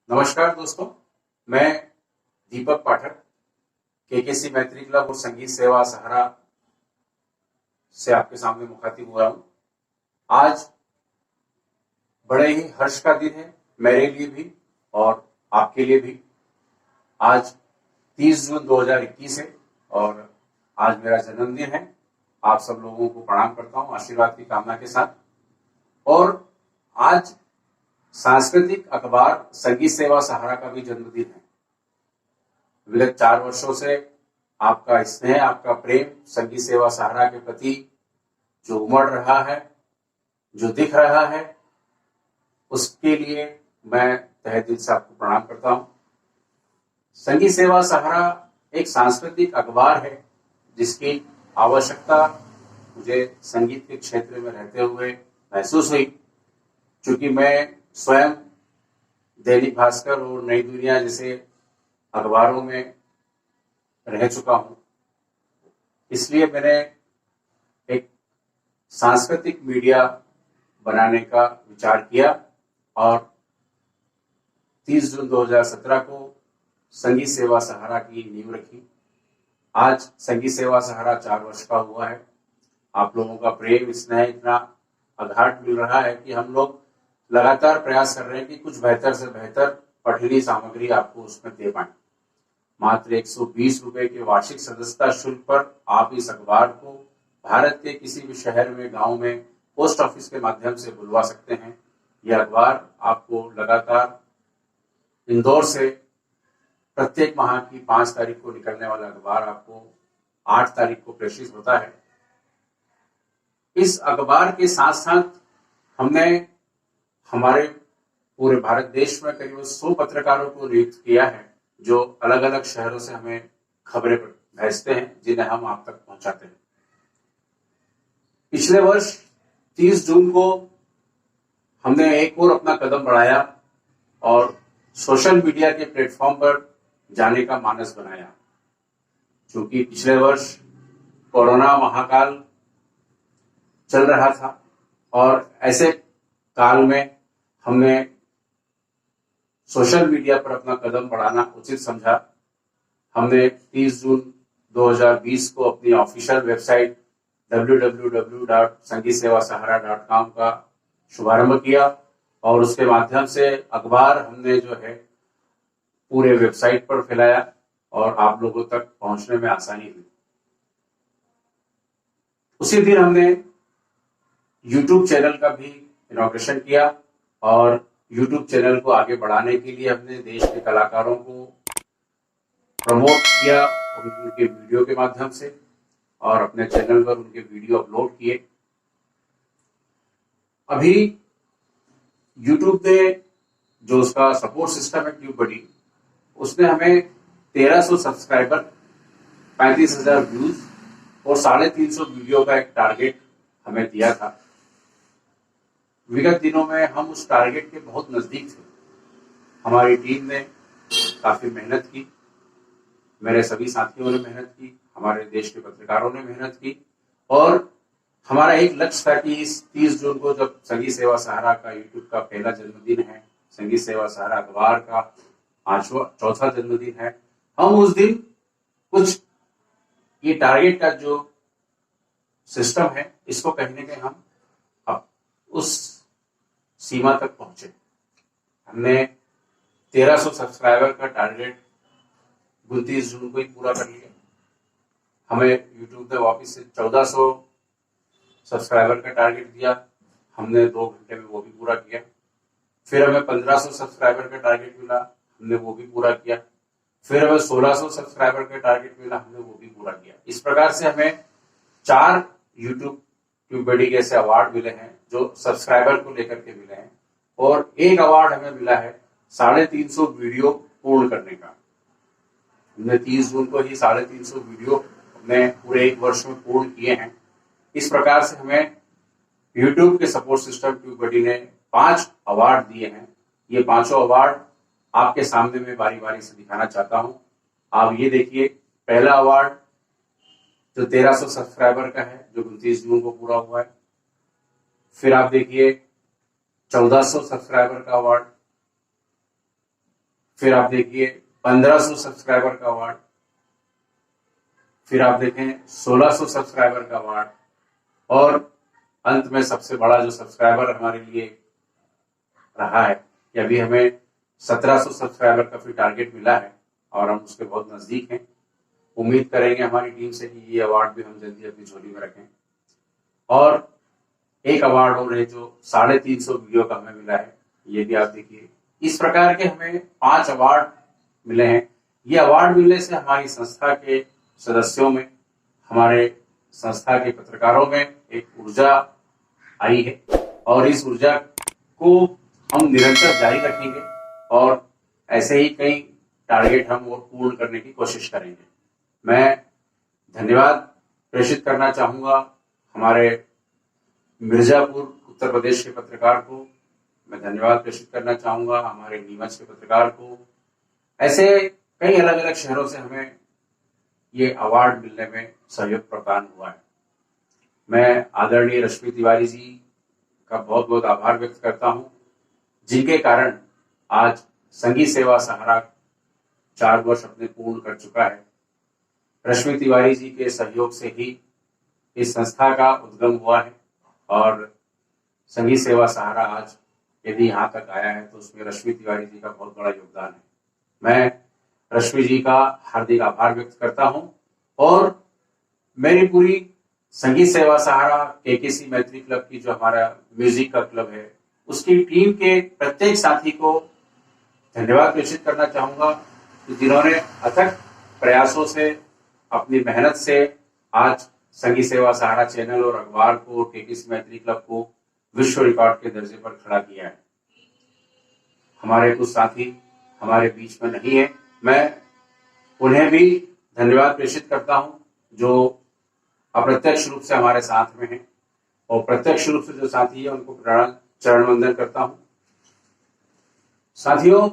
नमस्कार दोस्तों, मैं दीपक पाठक केकेसी मैत्री क्लब और संगीत सेवा सहारा से आपके सामने मुखातिब हुआ हूँ। आज बड़े ही हर्ष का दिन है मेरे लिए भी और आपके लिए भी। आज 30 जून 2021 है और आज मेरा जन्मदिन है। आप सब लोगों को प्रणाम करता हूँ आशीर्वाद की कामना के साथ। और आज सांस्कृतिक अखबार संगीत सेवा सहारा का भी जन्मदिन है। विगत 4 वर्षों से आपका स्नेह, आपका प्रेम संगीत सेवा सहारा के प्रति जो उमड़ रहा है, जो दिख रहा है, उसके लिए मैं तहे दिल से आपको प्रणाम करता हूं। संगीत सेवा सहारा एक सांस्कृतिक अखबार है जिसकी आवश्यकता मुझे संगीत के क्षेत्र में रहते हुए महसूस हुई, क्योंकि मैं स्वयं दैनिक भास्कर और नई दुनिया जैसे अखबारों में रह चुका हूं। इसलिए मैंने एक सांस्कृतिक मीडिया बनाने का विचार किया और 30 जून 2017 को संगीत सेवा सहारा की नींव रखी। आज संगीत सेवा सहारा 4 वर्ष का हुआ है। आप लोगों का प्रेम, स्नेह इतना अगाध मिल रहा है कि हम लोग लगातार प्रयास कर रहे हैं कि कुछ बेहतर से बेहतर पठनीय सामग्री आपको उसमें दे पाए। मात्र 120 रुपए के वार्षिक सदस्यता शुल्क पर आप इस अखबार को भारत के किसी भी शहर में, गांव में पोस्ट ऑफिस के माध्यम से बुलवा सकते हैं। यह अखबार आपको लगातार इंदौर से प्रत्येक माह की 5 तारीख को निकलने वाला अखबार आपको 8 तारीख को प्रेषित होता है। इस अखबार के साथ साथ हमने हमारे पूरे भारत देश में करीब 100 पत्रकारों को नियुक्त किया है जो अलग अलग शहरों से हमें खबरें भेजते हैं, जिन्हें हम आप तक पहुंचाते हैं। पिछले वर्ष 30 जून को हमने एक और अपना कदम बढ़ाया और सोशल मीडिया के प्लेटफॉर्म पर जाने का मानस बनाया। क्योंकि पिछले वर्ष कोरोना महाकाल चल रहा था और ऐसे काल में हमने सोशल मीडिया पर अपना कदम बढ़ाना उचित समझा। हमने 30 जून 2020 को अपनी ऑफिशियल वेबसाइट www.sangeetsevasahara.com का शुभारंभ किया और उसके माध्यम से अखबार हमने जो है पूरे वेबसाइट पर फैलाया और आप लोगों तक पहुंचने में आसानी हुई। उसी दिन हमने यूट्यूब चैनल का भी इनॉग्रेशन किया और यूट्यूब चैनल को आगे बढ़ाने के लिए हमने देश के कलाकारों को प्रमोट किया उनके वीडियो के माध्यम से और अपने चैनल पर उनके वीडियो अपलोड किए। अभी यूट्यूब ने जो उसका सपोर्ट सिस्टम है ट्यूबबडी, उसने हमें 1300 सब्सक्राइबर, 35,000 व्यूज और 350 वीडियो का एक टारगेट हमें दिया था। विगत दिनों में हम उस टारगेट के बहुत नजदीक थे। हमारी टीम ने काफी मेहनत की, मेरे सभी साथियों ने मेहनत की, हमारे देश के पत्रकारों ने मेहनत की और हमारा एक लक्ष्य था कि इस 30 जून को जब संगीत सेवा सहारा का यूट्यूब का पहला जन्मदिन है, संगीत सेवा सहारा अखबार का 4वां जन्मदिन है, हम उस दिन कुछ ये टारगेट का जो सिस्टम है इसको कहीं ना कहीं हम अब उस सीमा तक पहुंचे। हमने 1300 सब्सक्राइबर का टारगेट 29 जून को ही पूरा कर लिया। हमें यूट्यूब ने वापस से 1400 सब्सक्राइबर का टारगेट दिया, हमने 2 घंटे में वो भी पूरा किया। फिर हमें 1500 सब्सक्राइबर का टारगेट मिला, हमने वो भी पूरा किया। फिर हमें 1600 सब्सक्राइबर का टारगेट मिला, हमने वो भी पूरा किया। इस प्रकार से हमें 4 यूट्यूब ट्यूबबडी के ऐसे अवार्ड मिले हैं जो सब्सक्राइबर को लेकर के मिले हैं और एक अवार्ड हमें मिला है 350 वीडियो पूर्ण करने का। हमने 30 जून को ही 350 वीडियो हमने पूरे एक वर्ष में पूर्ण किए हैं। इस प्रकार से हमें यूट्यूब के सपोर्ट सिस्टम ट्यूबबडी ने 5 अवार्ड दिए हैं। ये 5 अवार्ड आपके सामने मैं बारी बारी से दिखाना चाहता हूं। आप ये देखिए, पहला अवार्ड जो 1300 सब्सक्राइबर का है जो 29 जून को पूरा हुआ है। फिर आप देखिए 1400 सब्सक्राइबर का अवार्ड, फिर आप देखिए 1500 सब्सक्राइबर का अवार्ड, फिर आप देखें 1600 सब्सक्राइबर का अवार्ड, और अंत में सबसे बड़ा जो सब्सक्राइबर हमारे लिए रहा है कि अभी हमें 1700 सब्सक्राइबर का फिर टारगेट मिला है और हम उसके बहुत नजदीक हैं। उम्मीद करेंगे हमारी टीम से कि ये अवार्ड भी हम जल्दी अपनी झोली में रखें। और एक अवार्ड और है जो 350 वीडियो का हमें मिला है, ये भी आप देखिए। इस प्रकार के हमें 5 अवार्ड मिले हैं। ये अवार्ड मिलने से हमारी संस्था के सदस्यों में, हमारे संस्था के पत्रकारों में एक ऊर्जा आई है और इस ऊर्जा को हम निरंतर जारी रखेंगे और ऐसे ही कई टारगेट हम और पूर्ण करने की कोशिश करेंगे। मैं धन्यवाद प्रेषित करना चाहूंगा हमारे मिर्जापुर उत्तर प्रदेश के पत्रकार को, मैं धन्यवाद प्रेषित करना चाहूंगा हमारे नीमच के पत्रकार को। ऐसे कई अलग अलग शहरों से हमें ये अवार्ड मिलने में सहयोग प्रदान हुआ है। मैं आदरणीय रश्मि तिवारी जी का बहुत बहुत आभार व्यक्त करता हूं, जिनके कारण आज संघीय सेवा सहारा 4 वर्ष अपने पूर्ण कर चुका है। रश्मि तिवारी जी के सहयोग से ही इस संस्था का उद्गम हुआ है और संघीय सेवा सहारा आज यदि यहाँ तक आया है तो उसमें रश्मि तिवारी जी का बहुत बड़ा योगदान है। मैं रश्मि जी का हार्दिक आभार व्यक्त करता हूं और मेरी पूरी संगीत सेवा सहारा केकेसी मैत्री क्लब की जो हमारा म्यूजिक का क्लब है उसकी टीम के प्रत्येक साथी को धन्यवाद प्रेषित करना चाहूंगा, जिन्होंने अथक प्रयासों से, अपनी मेहनत से आज संगीत सेवा सहारा चैनल और अखबार को, केकेसी मैत्री क्लब को विश्व रिकॉर्ड के दर्जे पर खड़ा किया है। हमारे कुछ साथी हमारे बीच में नहीं है, मैं उन्हें भी धन्यवाद प्रेषित करता हूं जो अप्रत्यक्ष रूप से हमारे साथ में हैं, और प्रत्यक्ष रूप से जो साथी है उनको चरण वंदन करता हूं। साथियों,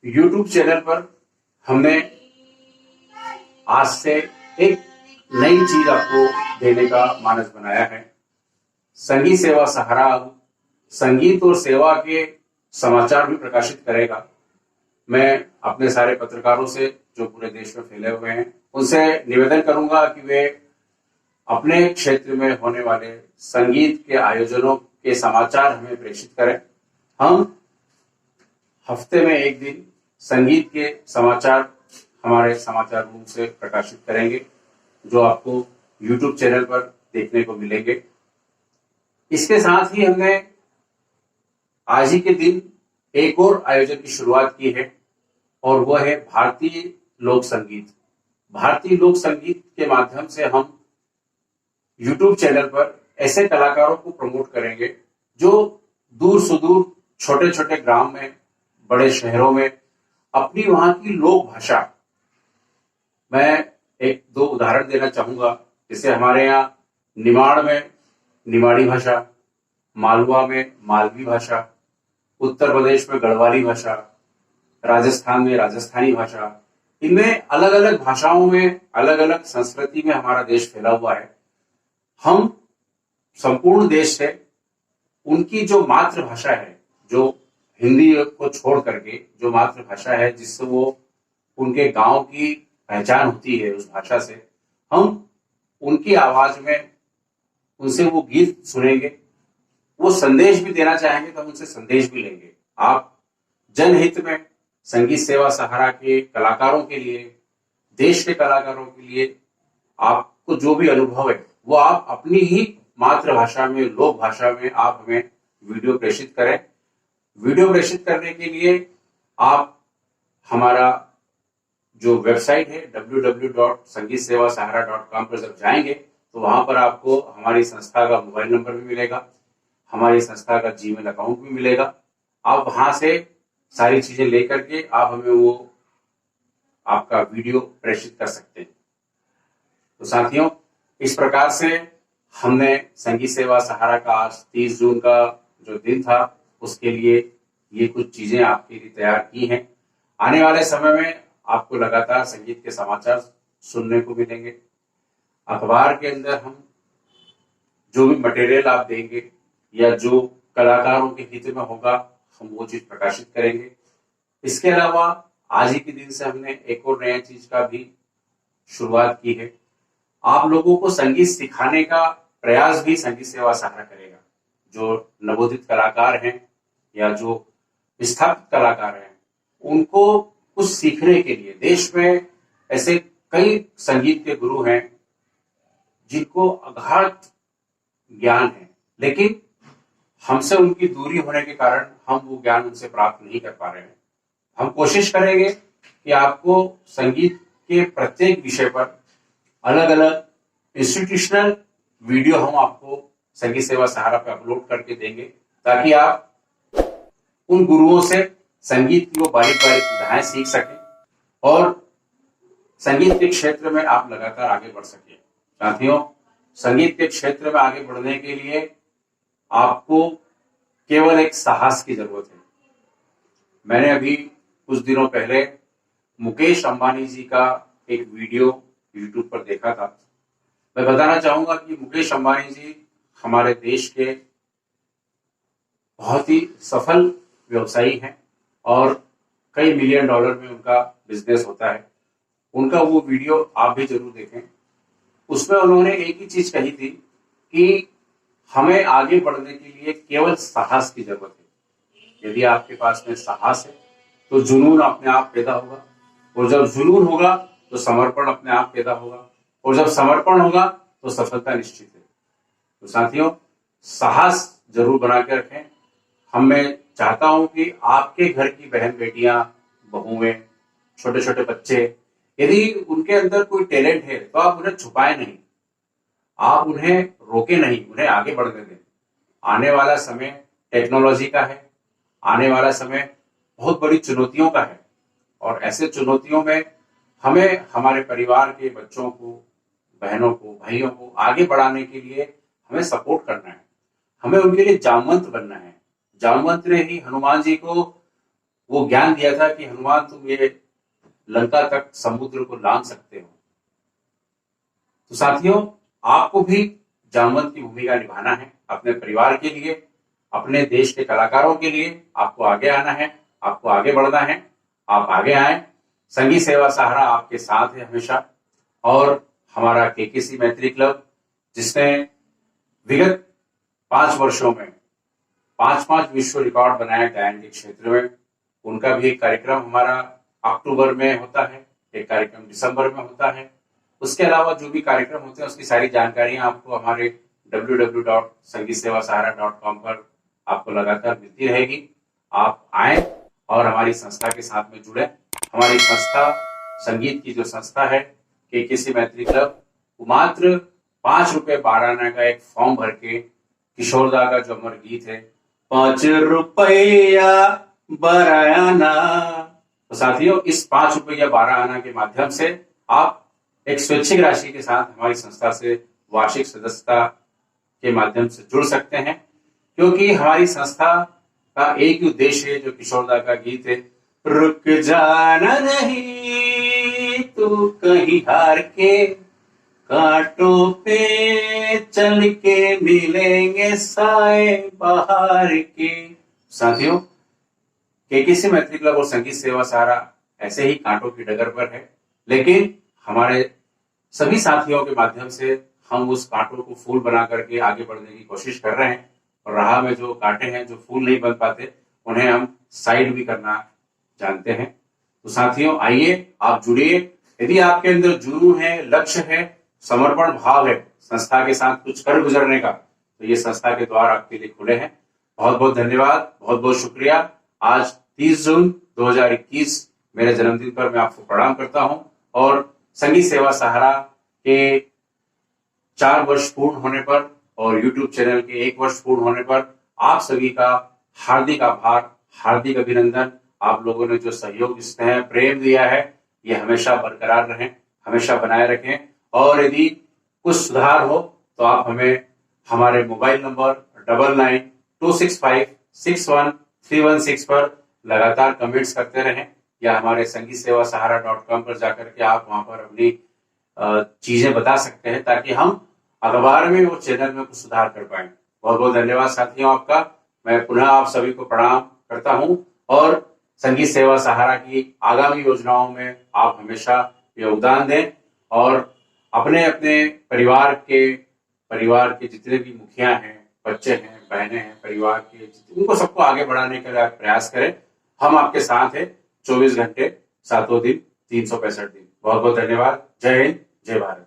YouTube चैनल पर हमने आज से एक नई चीज आपको देने का मानस बनाया है। संगीत सेवा सहारा अब संगीत और सेवा के समाचार भी प्रकाशित करेगा। मैं अपने सारे पत्रकारों से जो पूरे देश में फैले हुए हैं उनसे निवेदन करूंगा कि वे अपने क्षेत्र में होने वाले संगीत के आयोजनों के समाचार हमें प्रेषित करें। हम हफ्ते में एक दिन संगीत के समाचार हमारे समाचार रूम से प्रकाशित करेंगे, जो आपको YouTube चैनल पर देखने को मिलेंगे। इसके साथ ही हमने आज ही के दिन एक और आयोजन की शुरुआत की है और वह है भारतीय लोक संगीत। भारतीय लोक संगीत के माध्यम से हम YouTube चैनल पर ऐसे कलाकारों को प्रमोट करेंगे जो दूर सुदूर, छोटे छोटे ग्राम में, बड़े शहरों में अपनी वहां की लोक भाषा, मैं एक दो उदाहरण देना चाहूंगा। जैसे हमारे यहाँ निमाड़ में निमाड़ी भाषा, मालवा में मालवी भाषा, उत्तर प्रदेश में गढ़वाली भाषा, राजस्थान में राजस्थानी भाषा, इनमें अलग अलग भाषाओं में, अलग अलग संस्कृति में हमारा देश फैला हुआ है। हम संपूर्ण देश से उनकी जो मातृभाषा है, जो हिंदी को छोड़ करके जो मातृभाषा है जिससे वो उनके गांव की पहचान होती है, उस भाषा से हम उनकी आवाज में उनसे वो गीत सुनेंगे। वो संदेश भी देना चाहेंगे तो हम उनसे संदेश भी लेंगे। आप जनहित में संगीत सेवा सहारा के कलाकारों के लिए, देश के कलाकारों के लिए आपको जो भी अनुभव है वो आप अपनी ही मातृभाषा में, लोक भाषा में आप हमें वीडियो प्रेषित करें। वीडियो प्रेषित करने के लिए आप हमारा जो वेबसाइट है www.sangeetsevasahara.com पर जब जाएंगे तो वहां पर आपको हमारी संस्था का मोबाइल नंबर भी मिलेगा, हमारी संस्था का जीमेल अकाउंट भी मिलेगा। आप वहां से सारी चीजें लेकर के आप हमें वो आपका वीडियो प्रेषित कर सकते हैं। तो साथियों, इस प्रकार से हमने संगीत सेवा सहारा का आज 30 जून का जो दिन था उसके लिए ये कुछ चीजें आपके लिए तैयार की हैं। आने वाले समय में आपको लगातार संगीत के समाचार सुनने को मिलेंगे। अखबार के अंदर हम जो भी मटेरियल आप देंगे या जो कलाकारों के हित में होगा हम वो चीज प्रकाशित करेंगे। इसके अलावा आज ही के दिन से हमने एक और नया चीज का भी शुरुआत की है। आप लोगों को संगीत सिखाने का प्रयास भी संगीत सेवा सहारा करेगा। जो नवोदित कलाकार हैं या जो विस्थापित कलाकार हैं, उनको कुछ सीखने के लिए देश में ऐसे कई संगीत के गुरु हैं जिनको अगाध ज्ञान है, लेकिन हमसे उनकी दूरी होने के कारण हम वो ज्ञान उनसे प्राप्त नहीं कर पा रहे हैं। हम कोशिश करेंगे कि आपको संगीत के प्रत्येक विषय पर अलग अलग इंस्टीट्यूशनल वीडियो हम आपको संगीत सेवा सहारा पे अपलोड करके देंगे, ताकि आप उन गुरुओं से संगीत की वो बारीक बारीक विधाएं सीख सकें और संगीत के क्षेत्र में आप लगातार आगे बढ़ सकें। साथियों, संगीत के क्षेत्र में आगे बढ़ने के लिए आपको केवल एक साहस की जरूरत है। मैंने अभी कुछ दिनों पहले मुकेश अंबानी जी का एक वीडियो YouTube पर देखा था। मैं बताना चाहूंगा कि मुकेश अंबानी जी हमारे देश के बहुत ही सफल व्यवसायी हैं और कई मिलियन डॉलर में उनका बिजनेस होता है। उनका वो वीडियो आप भी जरूर देखें। उसमें उन्होंने एक ही चीज कही थी कि हमें आगे बढ़ने के लिए केवल साहस की जरूरत है। यदि आपके पास में साहस है तो जुनून अपने आप पैदा होगा, और जब जुनून होगा तो समर्पण अपने आप पैदा होगा, और जब समर्पण होगा तो सफलता निश्चित है। तो साथियों, साहस जरूर बना के रखें। मैं चाहता हूं कि आपके घर की बहन बेटियां, बहुएं, छोटे छोटे बच्चे, यदि उनके अंदर कोई टैलेंट है तो आप उन्हें छुपाए नहीं, आप उन्हें रोके नहीं, उन्हें आगे बढ़ने दें। आने वाला समय टेक्नोलॉजी का है, आने वाला समय बहुत बड़ी चुनौतियों का है, और ऐसे चुनौतियों में हमें हमारे परिवार के बच्चों को, बहनों को, भाइयों को आगे बढ़ाने के लिए हमें सपोर्ट करना है। हमें उनके लिए जामवंत बनना है। जामवंत ने ही हनुमान जी को वो ज्ञान दिया था कि हनुमान, तुम ये लंका तक समुद्र को लांघ सकते हो। तो साथियों, आपको भी जामवंत की भूमिका निभाना है अपने परिवार के लिए, अपने देश के कलाकारों के लिए। आपको आगे आना है, आपको आगे बढ़ना है। आप आगे आए। संगीत सेवा सहारा आपके साथ है हमेशा। और हमारा केकेसी मैत्री क्लब, जिसने विगत 5 वर्षों में 5 विश्व रिकॉर्ड बनाए गायन के क्षेत्र में, उनका भी एक कार्यक्रम हमारा अक्टूबर में होता है, एक कार्यक्रम दिसंबर में होता है। उसके अलावा जो भी कार्यक्रम होते हैं उसकी सारी जानकारियां आपको हमारे www.sangeetsevasahara.com पर आपको लगातार मिलती रहेगी। आप आए और हमारी संस्था के साथ में जुड़े। हमारी संस्था, संगीत की जो संस्था है केकेसी मैत्री क्लब, वो मात्र 5 रुपए 12 आना का एक फॉर्म भर के किशोरदा का जो अमर गीत है, 5 रुपया 12 आना, तो साथियों, इस 5 रुपया 12 आना के माध्यम से आप एक स्वैच्छिक राशि के साथ हमारी संस्था से वार्षिक सदस्यता के माध्यम से जुड़ सकते हैं। क्योंकि हमारी संस्था का एक ही उद्देश्य है, जो किशोरदा का गीत है, रुक जाना नहीं तू कहीं हार के, कांटों पे चल के मिलेंगे साए बहार के। साथियों, केकेसी मैत्री क्लब और संगीत सेवा सहारा ऐसे ही कांटों की डगर पर है, लेकिन हमारे सभी साथियों के माध्यम से हम उस कांटों को फूल बना करके आगे बढ़ने की कोशिश कर रहे हैं। और राह में जो कांटे हैं, जो फूल नहीं बन पाते, उन्हें हम साइड भी करना जानते हैं। तो साथियों, आइए, आप जुड़िए। यदि आपके अंदर जुनून है, लक्ष्य है, समर्पण भाव है संस्था के साथ कुछ कर गुजरने का, तो ये संस्था के द्वार आपके लिए खुले हैं। बहुत बहुत धन्यवाद, बहुत बहुत शुक्रिया। आज 30 जून 2021 मेरे जन्मदिन पर मैं आपको प्रणाम करता हूं, और संगीत सेवा सहारा के 4 वर्ष पूर्ण होने पर और YouTube चैनल के 1 वर्ष पूर्ण होने पर आप सभी का हार्दिक आभार, हार्दिक अभिनंदन। आप लोगों ने जो सहयोग, स्नेह, प्रेम दिया है, ये हमेशा बरकरार रहे, हमेशा बनाए रखें। और यदि कुछ सुधार हो तो आप हमें हमारे मोबाइल नंबर 9926561316 पर लगातार कमेंट्स करते रहें, या हमारे sangeetsevasahara.com पर जाकर के आप वहां पर अपनी चीजें बता सकते हैं, ताकि हम अखबार में और चैनल में कुछ सुधार कर पाए। बहुत बहुत धन्यवाद साथियों आपका। मैं पुनः आप सभी को प्रणाम करता हूं, और संगीत सेवा सहारा की आगामी योजनाओं में आप हमेशा योगदान दें और अपने अपने परिवार के जितने भी मुखिया हैं, बच्चे हैं, बहनें हैं, परिवार के उनको सबको आगे बढ़ाने के लिए प्रयास करें। हम आपके साथ हैं 24 घंटे 7 दिन 365 दिन। बहुत बहुत धन्यवाद। जय हिंद, जय भारत।